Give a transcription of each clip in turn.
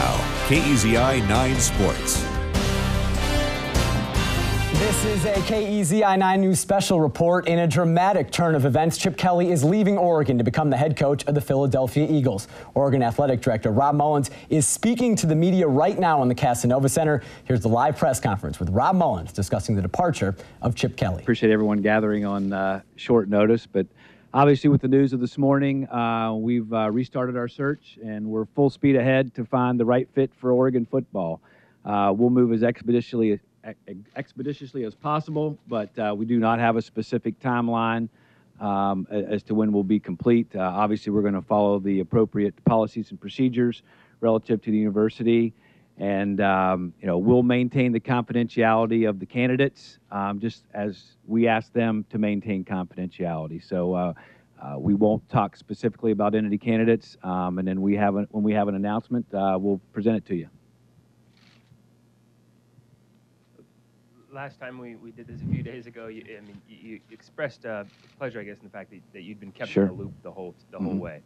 Now, KEZI 9 Sports. This is a KEZI 9 News special report. In a dramatic turn of events, Chip Kelly is leaving Oregon to become the head coach of the Philadelphia Eagles. Oregon Athletic Director Rob Mullens is speaking to the media right now in the Casanova Center. Here's the live press conference with Rob Mullens discussing the departure of Chip Kelly. Appreciate everyone gathering on short notice, but obviously with the news of this morning, we've restarted our search and we're full speed ahead to find the right fit for Oregon football. We'll move as expeditiously as possible, but we do not have a specific timeline as to when we'll be complete. Obviously, we're going to follow the appropriate policies and procedures relative to the university, and we'll maintain the confidentiality of the candidates, just as we ask them to maintain confidentiality. So we won't talk specifically about any candidates, and then when we have an announcement, we'll present it to you. Last time we did this a few days ago, you expressed pleasure, I guess, in the fact that you'd been kept in the loop the whole way.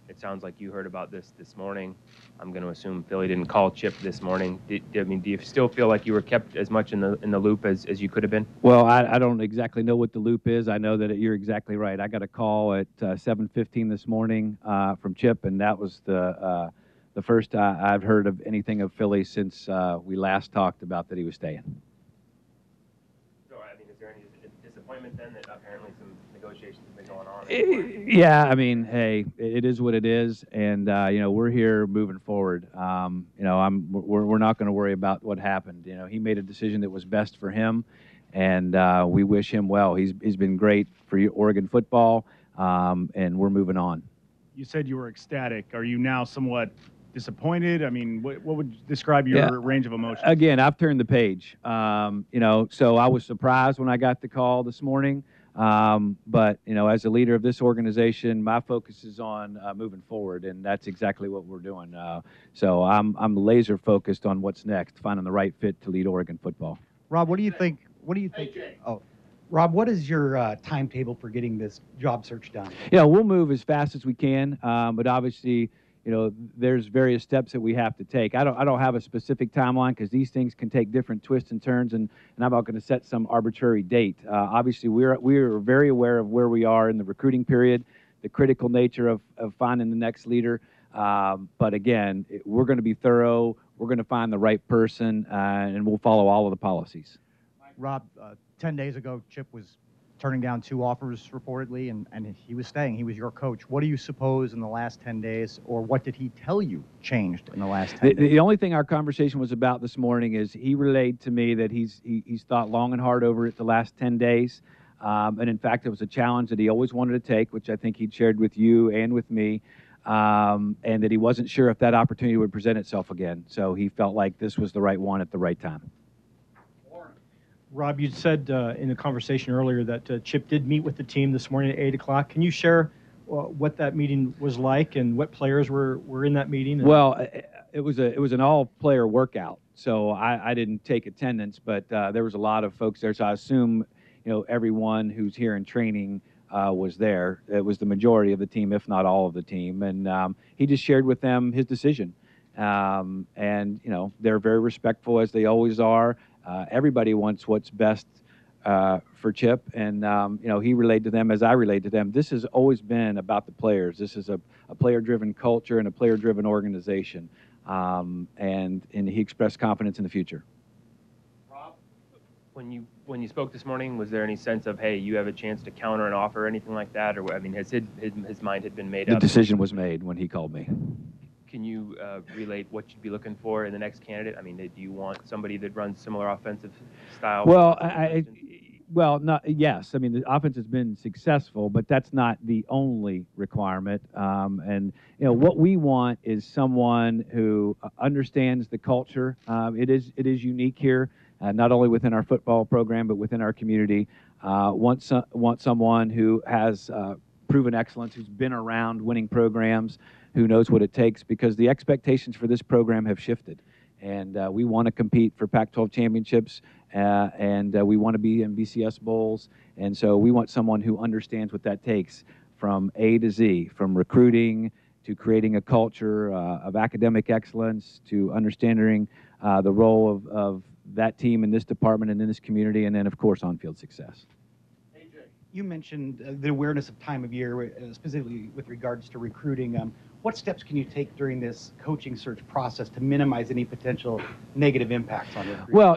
It sounds like you heard about this morning. I'm going to assume Philly didn't call Chip this morning. Do you still feel like you were kept as much in the loop as you could have been? Well, I don't exactly know what the loop is. I know that you're exactly right. I got a call at 7:15 this morning from Chip, and that was the first I've heard of anything of Philly since we last talked about that he was staying. Is there any disappointment then that apparently some negotiations have been going on? Yeah, I mean, hey, it is what it is, and we're here moving forward. We're not going to worry about what happened. He made a decision that was best for him, and we wish him well. He's been great for Oregon football, and we're moving on. You said you were ecstatic. Are you now somewhat disappointed? I mean, what would describe your range of emotions? Again, I've turned the page. So I was surprised when I got the call this morning. But as a leader of this organization, my focus is on moving forward, and that's exactly what we're doing. So I'm laser focused on what's next, finding the right fit to lead Oregon football. Rob, what do you think? Oh, Rob, what is your timetable for getting this job search done? We'll move as fast as we can, but obviously, there's various steps that we have to take. I don't have a specific timeline because these things can take different twists and turns, and I'm not going to set some arbitrary date. Obviously, we're very aware of where we are in the recruiting period, the critical nature of finding the next leader. But again, we're going to be thorough. We're going to find the right person, and we'll follow all of the policies. Rob, 10 days ago, Chip was turning down 2 offers reportedly, and he was staying. He was your coach. What do you suppose in the last 10 days, or what did he tell you changed in the last 10 days? The only thing our conversation was about this morning is he relayed to me that he's thought long and hard over it the last 10 days. And in fact, it was a challenge that he always wanted to take, which I think he'd shared with you and with me, and that he wasn't sure if that opportunity would present itself again. So he felt like this was the right one at the right time. Rob, you said in the conversation earlier that Chip did meet with the team this morning at 8 o'clock. Can you share what that meeting was like and what players were in that meeting? Well, it was an all-player workout, so I didn't take attendance, but there was a lot of folks there, so I assume everyone who's here in training was there. It was the majority of the team, if not all of the team, and he just shared with them his decision. And they're very respectful, as they always are. Everybody wants what's best for Chip, and he relayed to them as I relayed to them. This has always been about the players. This is a player-driven culture and a player-driven organization, and he expressed confidence in the future. Rob, when you spoke this morning, was there any sense of, hey, you have a chance to counter an offer or anything like that, or has his mind had been made up? The decision was made when he called me. Can you relate what you'd be looking for in the next candidate? I mean, do you want somebody that runs similar offensive style? Well, yes. I mean, the offense has been successful, but that's not the only requirement. And what we want is someone who understands the culture. It is unique here, not only within our football program, but within our community. Want someone who has proven excellence, who's been around winning programs, who knows what it takes, because the expectations for this program have shifted. And we want to compete for Pac-12 championships, and we want to be in BCS bowls. And so we want someone who understands what that takes from A to Z, from recruiting to creating a culture of academic excellence, to understanding the role of that team in this department and in this community, and then, of course, on-field success. You mentioned the awareness of time of year, specifically with regards to recruiting. What steps can you take during this coaching search process to minimize any potential negative impacts on recruiting? Well,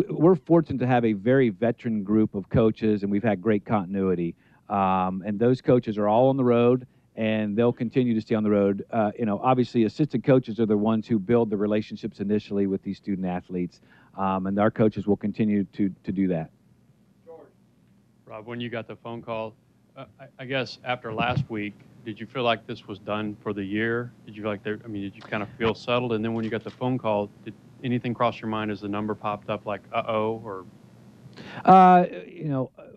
we're fortunate to have a very veteran group of coaches, and we've had great continuity. And those coaches are all on the road, and they'll continue to stay on the road. Obviously, assistant coaches are the ones who build the relationships initially with these student athletes, and our coaches will continue to do that. Rob, when you got the phone call, I guess after last week, did you feel like this was done for the year? Did you feel like did you kind of feel settled? And then when you got the phone call, did anything cross your mind as the number popped up, like uh-oh, or?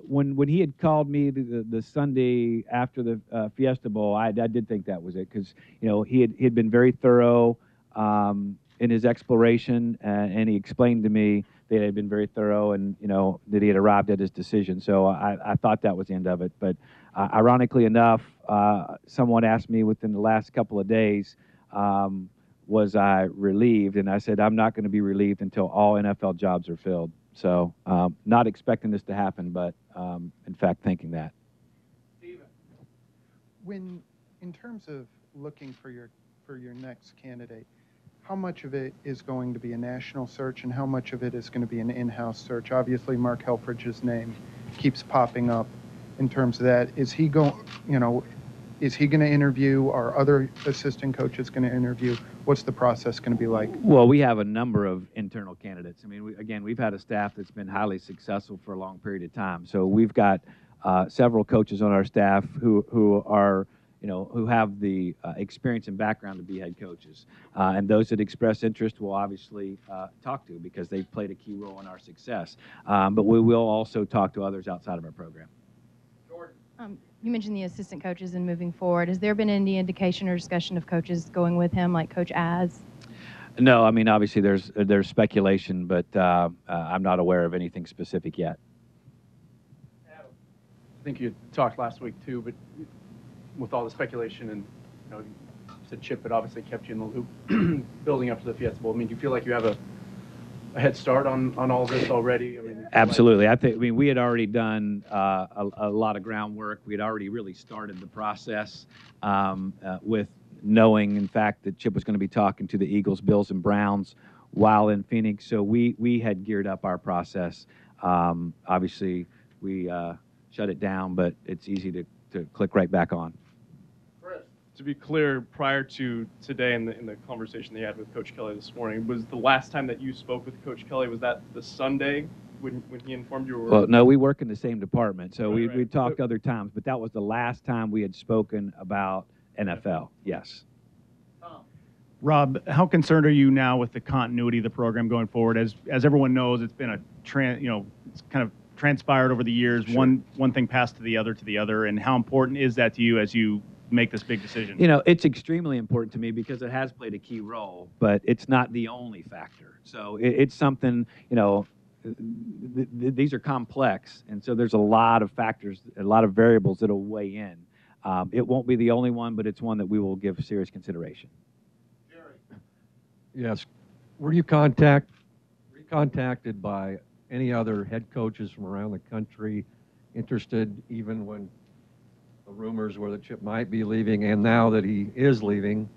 When he had called me the Sunday after the Fiesta Bowl, I did think that was it, because he had been very thorough in his exploration, and he explained to me that he had been very thorough, and that he had arrived at his decision. So I thought that was the end of it. But ironically enough, someone asked me within the last couple of days, was I relieved? And I said, I'm not going to be relieved until all NFL jobs are filled. So not expecting this to happen, but in fact thinking that. When, in terms of looking for your next candidate, how much of it is going to be a national search and how much of it is going to be an in-house search? Obviously, Mark Helfrich's name keeps popping up. In terms of that, is he going to interview? Are other assistant coaches going to interview? What's the process going to be like? Well, we have a number of internal candidates. I mean, we've had a staff that's been highly successful for a long period of time. So we've got several coaches on our staff who are, who have the experience and background to be head coaches. And those that express interest will obviously talk to, because they've played a key role in our success. But we will also talk to others outside of our program. You mentioned the assistant coaches and moving forward. Has there been any indication or discussion of coaches going with him, like Coach Az? No, I mean, obviously there's speculation, but I'm not aware of anything specific yet. I think you talked last week too, but with all the speculation and you said Chip had obviously kept you in the loop building up to the Fiesta Bowl. I mean, do you feel like you have a head start on all this already? I mean, absolutely. We had already done a lot of groundwork. We had already really started the process with knowing, in fact, that Chip was going to be talking to the Eagles, Bills, and Browns while in Phoenix. So we had geared up our process. Obviously, we shut it down, but it's easy to click right back on. To be clear, prior to today in the conversation that you had with Coach Kelly this morning, was the last time that you spoke with Coach Kelly, was that the Sunday when he informed you? Well, no, we work in the same department, so we talked other times, but that was the last time we had spoken about NFL, yes. Rob, how concerned are you now with the continuity of the program going forward? As everyone knows, it's been it's kind of transpired over the years. Sure. One thing passed to the other, and how important is that to you as you make this big decision? It's extremely important to me because it has played a key role, but it's not the only factor. So it's something, these are complex, and so there's a lot of factors, a lot of variables that'll weigh in. It won't be the only one, but it's one that we will give serious consideration. Jerry. Yes. Were you contacted by any other head coaches from around the country interested, even when the rumors were that Chip might be leaving, and now that he is leaving?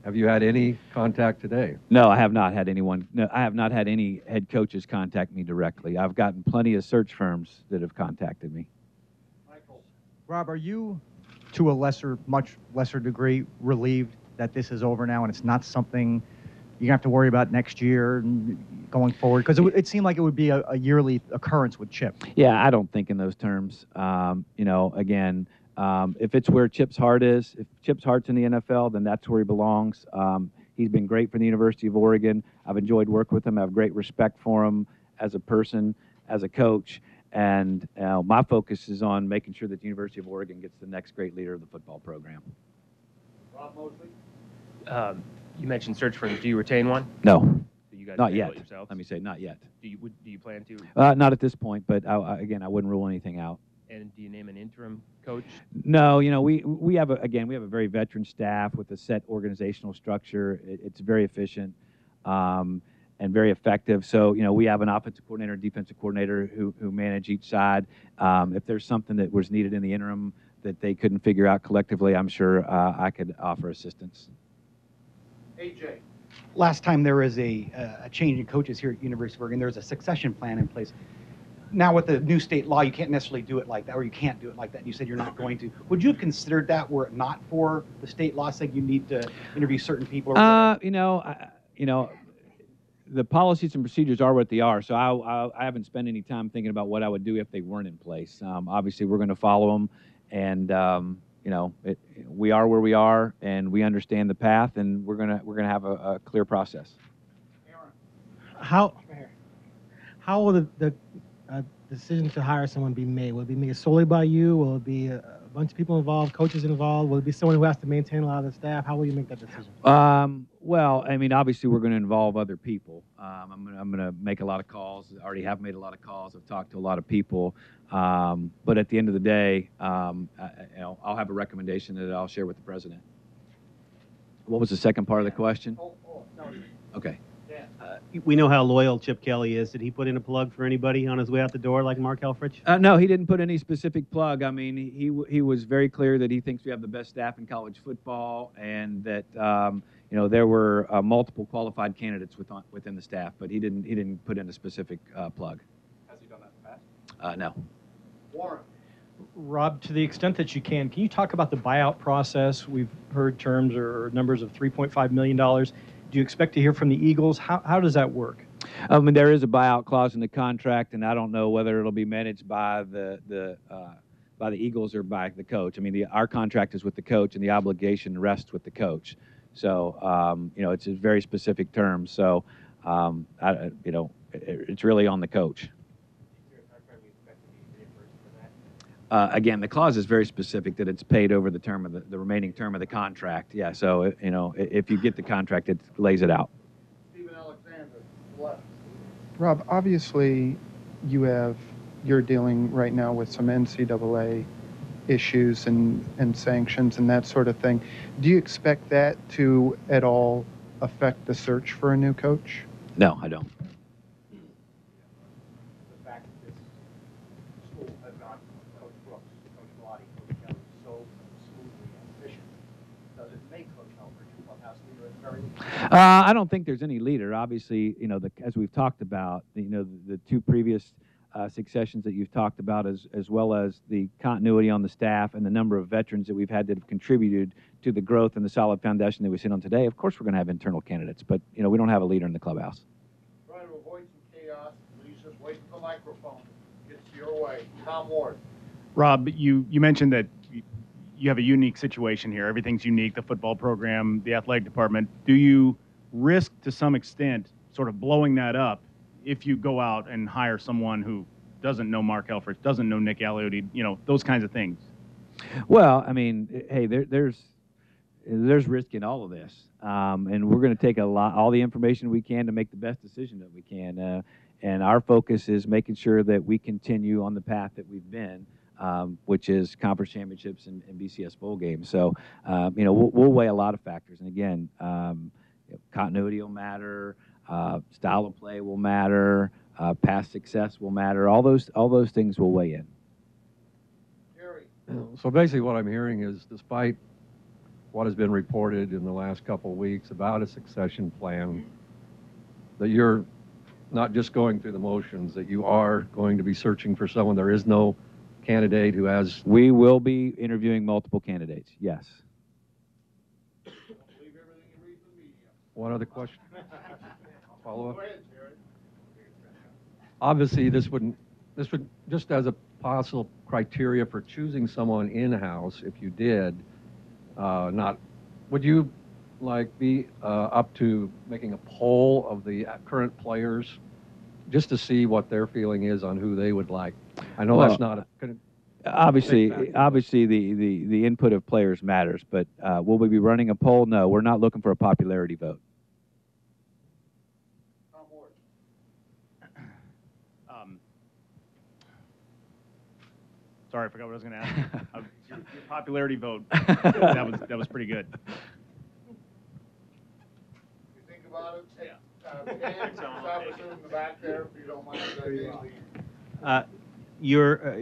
Have you had any contact today? No, I have not had anyone. No, I have not had any head coaches contact me directly. I've gotten plenty of search firms that have contacted me. Michael. Rob, are you, to a much lesser degree, relieved that this is over now and it's not something you're going to have to worry about next year and going forward? Because it seemed like it would be a yearly occurrence with Chip. Yeah, I don't think in those terms. Again, if it's where Chip's heart is, if Chip's heart's in the NFL, then that's where he belongs. He's been great for the University of Oregon. I've enjoyed working with him. I have great respect for him as a person, as a coach. And my focus is on making sure that the University of Oregon gets the next great leader of the football program. Rob Mosley? You mentioned search firms. Do you retain one? No, Do you guys not handle yet. it yourselves? Let me say, not yet. Do you plan to? Not at this point, but again, I wouldn't rule anything out. And do you name an interim coach? No, we have we have a very veteran staff with a set organizational structure. It's very efficient and very effective. So we have an offensive coordinator and defensive coordinator who manage each side. If there's something that was needed in the interim that they couldn't figure out collectively, I'm sure I could offer assistance. AJ. Last time there was a change in coaches here at University of Oregon, there was a succession plan in place. Now with the new state law, you can't necessarily do it like that, or you can't do it like that. And you said you're not going to. Would you have considered that were it not for the state law saying you need to interview certain people? The policies and procedures are what they are. So I haven't spent any time thinking about what I would do if they weren't in place. Obviously, we're going to follow them, and we are where we are, and we understand the path, and we're gonna have a clear process. How will the decision to hire someone be made? Will it be made solely by you? Will it be a bunch of people involved, coaches involved? Will it be someone who has to maintain a lot of the staff? How will you make that decision? Well, I mean, obviously, we're going to involve other people. I'm going to make a lot of calls. I already have made a lot of calls. I've talked to a lot of people. But at the end of the day, I'll have a recommendation that I'll share with the president. What was the second part of the question? Okay. We know how loyal Chip Kelly is. Did he put in a plug for anybody on his way out the door like Mark Helfrich? No, he didn't put any specific plug. I mean, he was very clear that he thinks we have the best staff in college football, and that there were multiple qualified candidates within the staff, but he didn't put in a specific plug. Has he done that in the past? No. Warren. Rob, to the extent that you can you talk about the buyout process? We've heard terms or numbers of $3.5 million. Do you expect to hear from the Eagles? How does that work? I mean, there is a buyout clause in the contract, and I don't know whether it'll be managed by the Eagles or by the coach. I mean, our contract is with the coach, and the obligation rests with the coach. So, it's a very specific term. So, it's really on the coach. Again, the clause is very specific that it's paid over the term of the remaining term of the contract. Yeah, so if you get the contract, it lays it out. Stephen Alexander, Rob, obviously you're dealing right now with some NCAA issues and sanctions and that sort of thing. Do you expect that to at all affect the search for a new coach? No, I don't. The fact that this school has gone from Coach Brooks, Coach Bellotti, Coach Kelly so smoothly and efficient, does it make Coach Helfrich a clubhouse leader at the very least? I don't think there's any leader. Obviously, as we've talked about, the two previous successions that you've talked about, as well as the continuity on the staff and the number of veterans that we've had that have contributed to the growth and the solid foundation that we sit on today. Of course, we're going to have internal candidates, but we don't have a leader in the clubhouse. Trying to avoid some chaos, please just wait for the microphone gets your way. Tom Ward. Rob, you mentioned that you have a unique situation here. Everything's unique, the football program, the athletic department. Do you risk to some extent sort of blowing that up if you go out and hire someone who doesn't know Mark Helfrich, doesn't know Nick Aliotti, those kinds of things? Well, I mean, hey, there's risk in all of this, and we're going to take all the information we can to make the best decision that we can. And our focus is making sure that we continue on the path that we've been, which is conference championships and BCS bowl games. So, we'll weigh a lot of factors. And again, continuity will matter. Style of play will matter. Past success will matter. All those things will weigh in. So basically what I'm hearing is, despite what has been reported in the last couple of weeks about a succession plan, that you're not just going through the motions, that you are going to be searching for someone. There is no candidate who has... We will be interviewing multiple candidates, yes. One other question. Follow up. Obviously, this would just as a possible criteria for choosing someone in-house, if you did, would you be up to making a poll of the current players just to see what their feeling is on who they would like? I know that's not obviously the input of players matters, but will we be running a poll? No, we're not looking for a popularity vote. Sorry, I forgot what I was going to ask. Your popularity vote. That was pretty good. You think about it? Dan, stop us in the back there if you don't mind.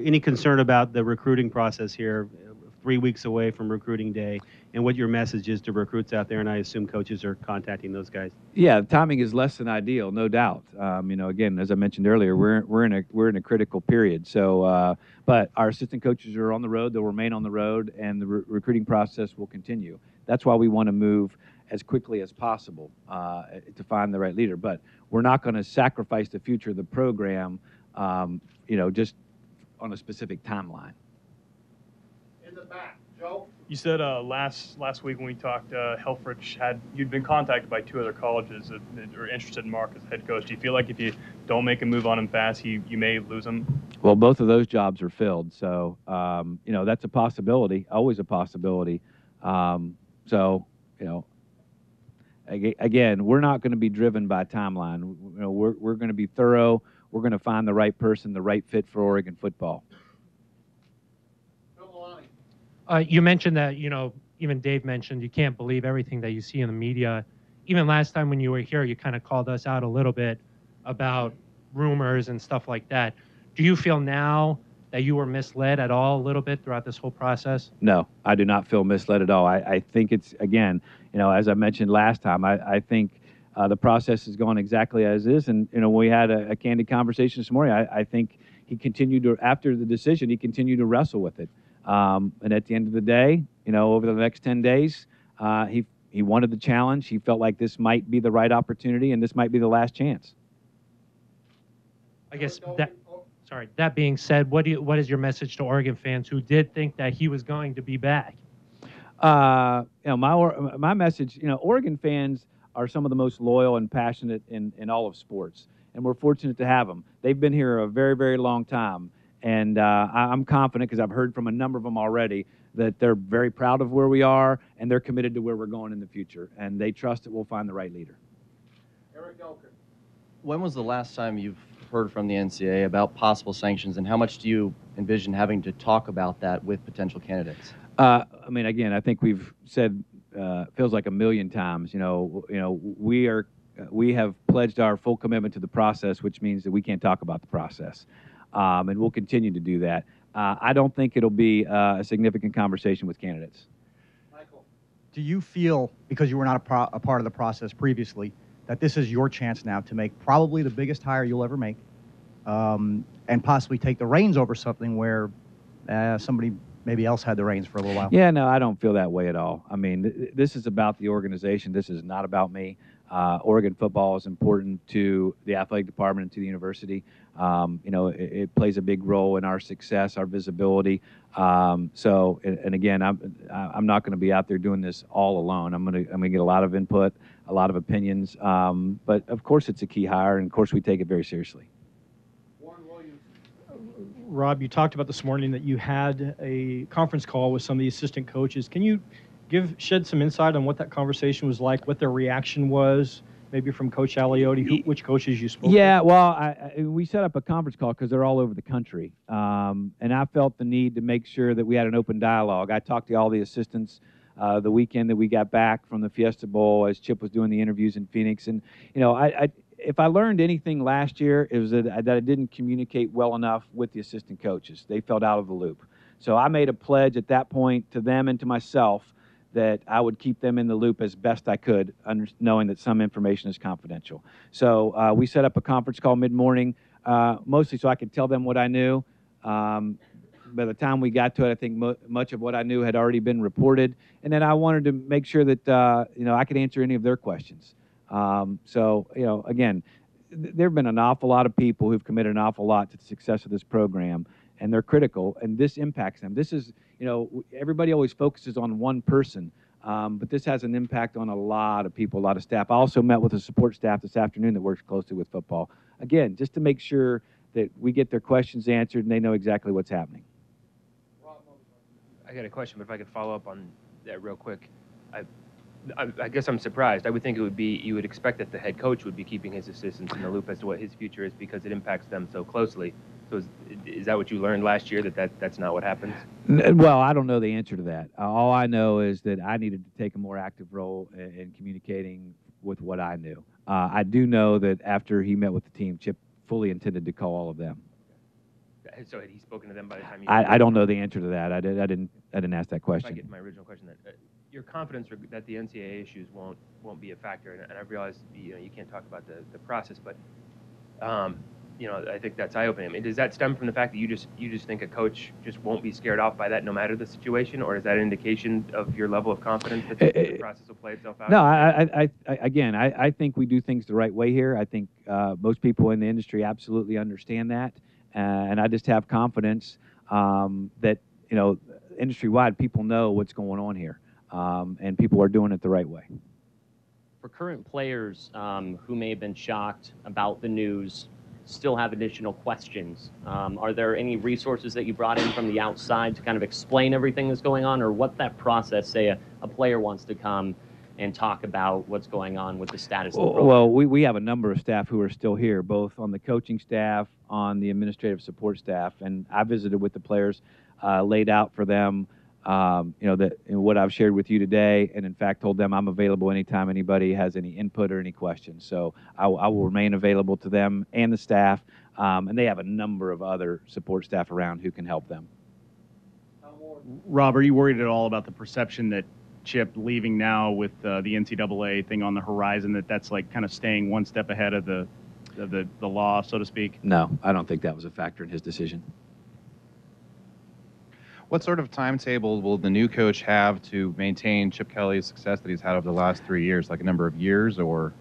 Any concern about the recruiting process here, 3 weeks away from recruiting day, and what your message is to recruits out there? And I assume coaches are contacting those guys. Yeah, the timing is less than ideal, no doubt. Again, as I mentioned earlier, we're in a critical period. So, but our assistant coaches are on the road; they'll remain on the road, and the recruiting process will continue. That's why we want to move as quickly as possible to find the right leader. But we're not going to sacrifice the future of the program, just on a specific timeline. In the back, Joe. You said last week when we talked, Helfrich you'd been contacted by 2 other colleges that are interested in Mark as head coach. Do you feel like if you don't make a move on him fast, you may lose him? Well, both of those jobs are filled, so that's a possibility, always a possibility. Again, we're not going to be driven by timeline. We're going to be thorough. We're going to find the right person, the right fit for Oregon football. You mentioned that, even Dave mentioned you can't believe everything that you see in the media. Even last time when you were here, you kind of called us out a little bit about rumors and stuff like that. Do you feel now that you were misled at all a little bit throughout this whole process? No, I do not feel misled at all. I think it's, again, as I mentioned last time, I think the process is going exactly as is. And, we had a candid conversation this morning. I think he continued to, after the decision, he continued to wrestle with it. And at the end of the day, over the next 10 days, he wanted the challenge. He felt like this might be the right opportunity and this might be the last chance. I guess that being said, what is your message to Oregon fans who did think that he was going to be back? My message, Oregon fans are some of the most loyal and passionate in all of sports, and we're fortunate to have them. They've been here a very, very long time. And I'm confident, because I've heard from a number of them already, that they're very proud of where we are, and they're committed to where we're going in the future. And they trust that we'll find the right leader. Eric Elkin. When was the last time you've heard from the NCAA about possible sanctions, and how much do you envision having to talk about that with potential candidates? Again, I think we've said, feels like a million times, we have pledged our full commitment to the process, which means that we can't talk about the process. And we'll continue to do that. I don't think it'll be a significant conversation with candidates. Michael, do you feel, because you were not a part of the process previously, that this is your chance now to make probably the biggest hire you'll ever make, and possibly take the reins over something where somebody maybe else had the reins for a little while? Yeah, no, I don't feel that way at all. This is about the organization. This is not about me. Oregon football is important to the athletic department and to the university. It plays a big role in our success, our visibility. And again, I'm not going to be out there doing this all alone. I'm going to get a lot of input, a lot of opinions. But of course, it's a key hire, and of course, we take it very seriously. Rob, you talked about this morning that you had a conference call with some of the assistant coaches. Can you shed some insight on what that conversation was like, what their reaction was, maybe from Coach Aliotti, which coaches you spoke Yeah, with? well, we set up a conference call because they're all over the country. And I felt the need to make sure that we had an open dialogue. I talked to all the assistants the weekend that we got back from the Fiesta Bowl as Chip was doing the interviews in Phoenix. And, if I learned anything last year, it was that I didn't communicate well enough with the assistant coaches. They felt out of the loop. So I made a pledge at that point to them and to myself that I would keep them in the loop as best I could, knowing that some information is confidential. So we set up a conference call mid-morning, mostly so I could tell them what I knew. By the time we got to it, I think much of what I knew had already been reported. And then I wanted to make sure that I could answer any of their questions. Again, there have been an awful lot of people who've committed an awful lot to the success of this program, and they're critical, and this impacts them. This is, everybody always focuses on one person, but this has an impact on a lot of people, a lot of staff. I also met with a support staff this afternoon that works closely with football. Again, just to make sure that we get their questions answered and they know exactly what's happening. I got a question, but if I could follow up on that real quick. I guess I'm surprised. I would think you would expect that the head coach would be keeping his assistants in the loop as to what his future is because it impacts them so closely. So is that what you learned last year, that's not what happens? Well, I don't know the answer to that. All I know is that I needed to take a more active role in communicating with what I knew. I do know that after he met with the team, Chip fully intended to call all of them. So had he spoken to them by the time you? I don't know the answer to that. I didn't ask that question. If I get to my original question, then your confidence that the NCAA issues won't be a factor, and I realize you can't talk about the process, but I think that's eye-opening. I mean, does that stem from the fact that you just think a coach just won't be scared off by that no matter the situation, or is that an indication of your level of confidence that the process will play itself out? No, I think we do things the right way here. I think most people in the industry absolutely understand that, and I just have confidence that industry-wide people know what's going on here, and people are doing it the right way. For current players who may have been shocked about the news, still have additional questions, are there any resources that you brought in from the outside to kind of explain everything that's going on, or what that process, say a player wants to come and talk about what's going on with the status of the program? Well, we have a number of staff who are still here, both on the coaching staff, on the administrative support staff, and I visited with the players, laid out for them what I've shared with you today, and in fact told them I'm available anytime anybody has any input or any questions. So I will remain available to them and the staff, and they have a number of other support staff around who can help them. Rob, are you worried at all about the perception that Chip leaving now with the NCAA thing on the horizon, that's like kind of staying one step ahead of the law, so to speak? No, I don't think that was a factor in his decision. What sort of timetable will the new coach have to maintain Chip Kelly's success that he's had over the last 3 years, like a number of years, or?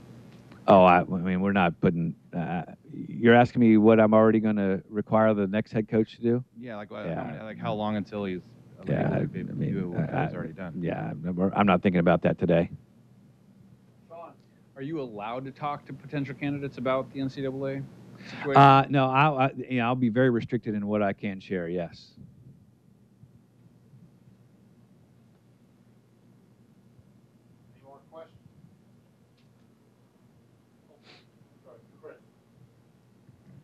Oh, I mean, we're not putting. You're asking me what I'm already going to require the next head coach to do? Yeah, like how long until he's able to do what he's already done? Yeah, I'm not thinking about that today. Are you allowed to talk to potential candidates about the NCAA situation? No, I'll be very restricted in what I can share. Yes.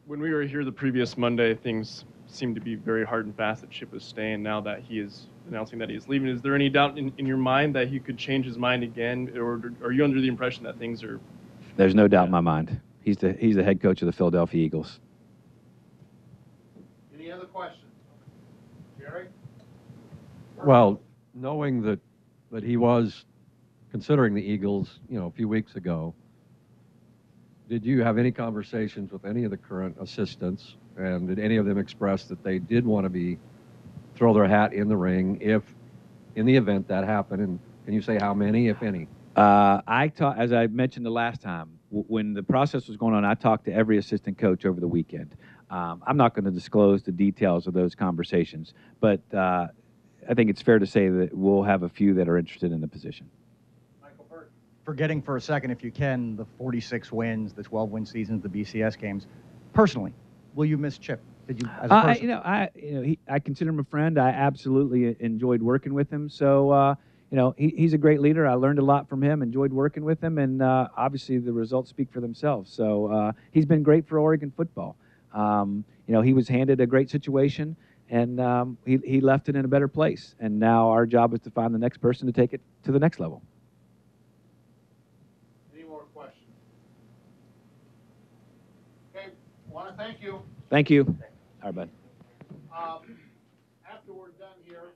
When we were here the previous Monday, things seemed to be very hard and fast that Chip was staying. Now that he is announcing that he is leaving, is there any doubt in your mind that he could change his mind again, or are you under the impression that things are? There's no doubt in my mind. He's the head coach of the Philadelphia Eagles. Any other questions? Jerry? Well, knowing that he was considering the Eagles, a few weeks ago, did you have any conversations with any of the current assistants, and did any of them express that they did want to throw their hat in the ring if, in the event that happened? And can you say how many, if any? As I mentioned the last time, when the process was going on, I talked to every assistant coach over the weekend. I'm not going to disclose the details of those conversations, but I think it's fair to say that we'll have a few that are interested in the position. Forgetting for a second, if you can, the 46 wins, the 12-win seasons, the BCS games. Personally, will you miss Chip? Did you, as a person? I consider him a friend. I absolutely enjoyed working with him. So, he's a great leader. I learned a lot from him. Enjoyed working with him, and obviously the results speak for themselves. So he's been great for Oregon football. He was handed a great situation, and he left it in a better place. And now our job is to find the next person to take it to the next level. Want to thank you. Thank you. All right, bud. After we're done here,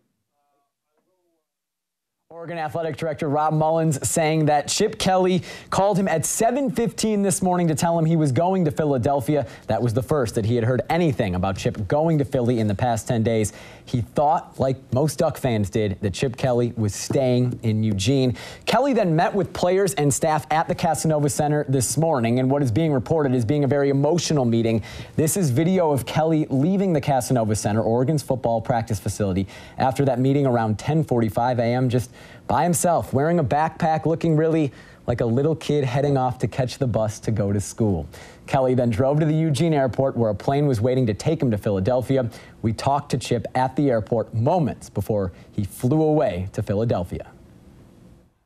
Oregon Athletic Director Rob Mullens saying that Chip Kelly called him at 7:15 this morning to tell him he was going to Philadelphia. That was the first that he had heard anything about Chip going to Philly in the past 10 days. He thought, like most Duck fans did, that Chip Kelly was staying in Eugene. Kelly then met with players and staff at the Casanova Center this morning, and what is being reported is being a very emotional meeting. This is video of Kelly leaving the Casanova Center, Oregon's football practice facility, after that meeting around 10:45 a.m., just by himself, wearing a backpack, looking really like a little kid heading off to catch the bus to go to school. Kelly then drove to the Eugene airport where a plane was waiting to take him to Philadelphia. We talked to Chip at the airport moments before he flew away to Philadelphia.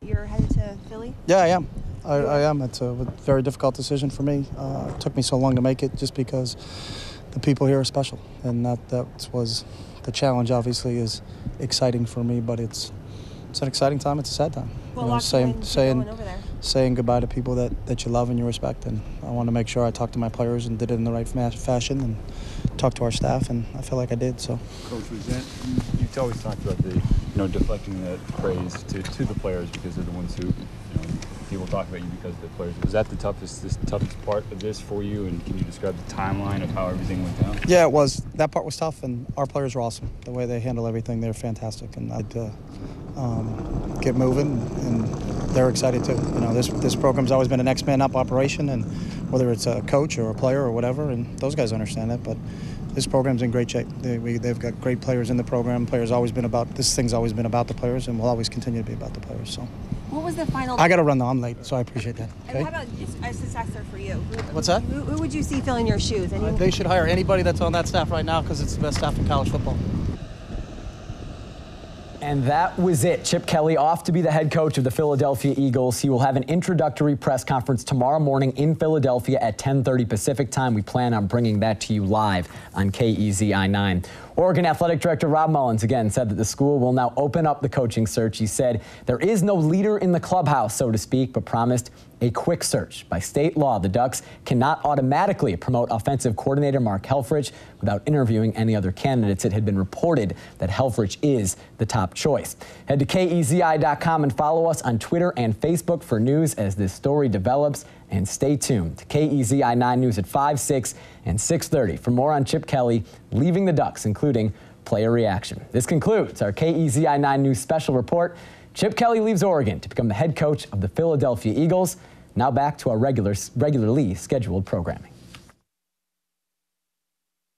You're headed to Philly? Yeah, I am. I am. It's a very difficult decision for me. It took me so long to make it just because the people here are special, and that was the challenge. Obviously, is exciting for me, but it's an exciting time. It's a sad time. Well, saying goodbye to people that you love and you respect, and I want to make sure I talked to my players and did it in the right fashion, and talked to our staff, and I feel like I did. So, Coach, you've always talked about deflecting that praise to the players because they're the ones who people talk about you because of the players. Was that the toughest part of this for you? And can you describe the timeline of how everything went down? Yeah, it was. That part was tough, and our players were awesome. The way they handle everything, they're fantastic, and I'd get moving, and they're excited too. This program's always been a next man up operation, and whether it's a coach or a player or whatever, and those guys understand that. But this program's in great shape. They've got great players in the program. This thing's always been about the players, and will always continue to be about the players. So. What was the final? I got to run though. I'm late, so I appreciate that. Okay? And how about a successor for you? What's that? Who would you see filling your shoes? They should hire anybody that's on that staff right now because it's the best staff in college football. And that was it. Chip Kelly off to be the head coach of the Philadelphia Eagles. He will have an introductory press conference tomorrow morning in Philadelphia at 10:30 Pacific time. We plan on bringing that to you live on KEZI 9. Oregon Athletic Director Rob Mullens again said that the school will now open up the coaching search. He said there is no leader in the clubhouse, so to speak, but promised a quick search. By state law, the Ducks cannot automatically promote offensive coordinator Mark Helfrich without interviewing any other candidates. It had been reported that Helfrich is the top choice. Head to KEZI.com and follow us on Twitter and Facebook for news as this story develops. And stay tuned to KEZI 9 News at 5, 6, and 6:30 for more on Chip Kelly leaving the Ducks, including player reaction. This concludes our KEZI 9 News special report. Chip Kelly leaves Oregon to become the head coach of the Philadelphia Eagles. Now back to our regularly scheduled programming.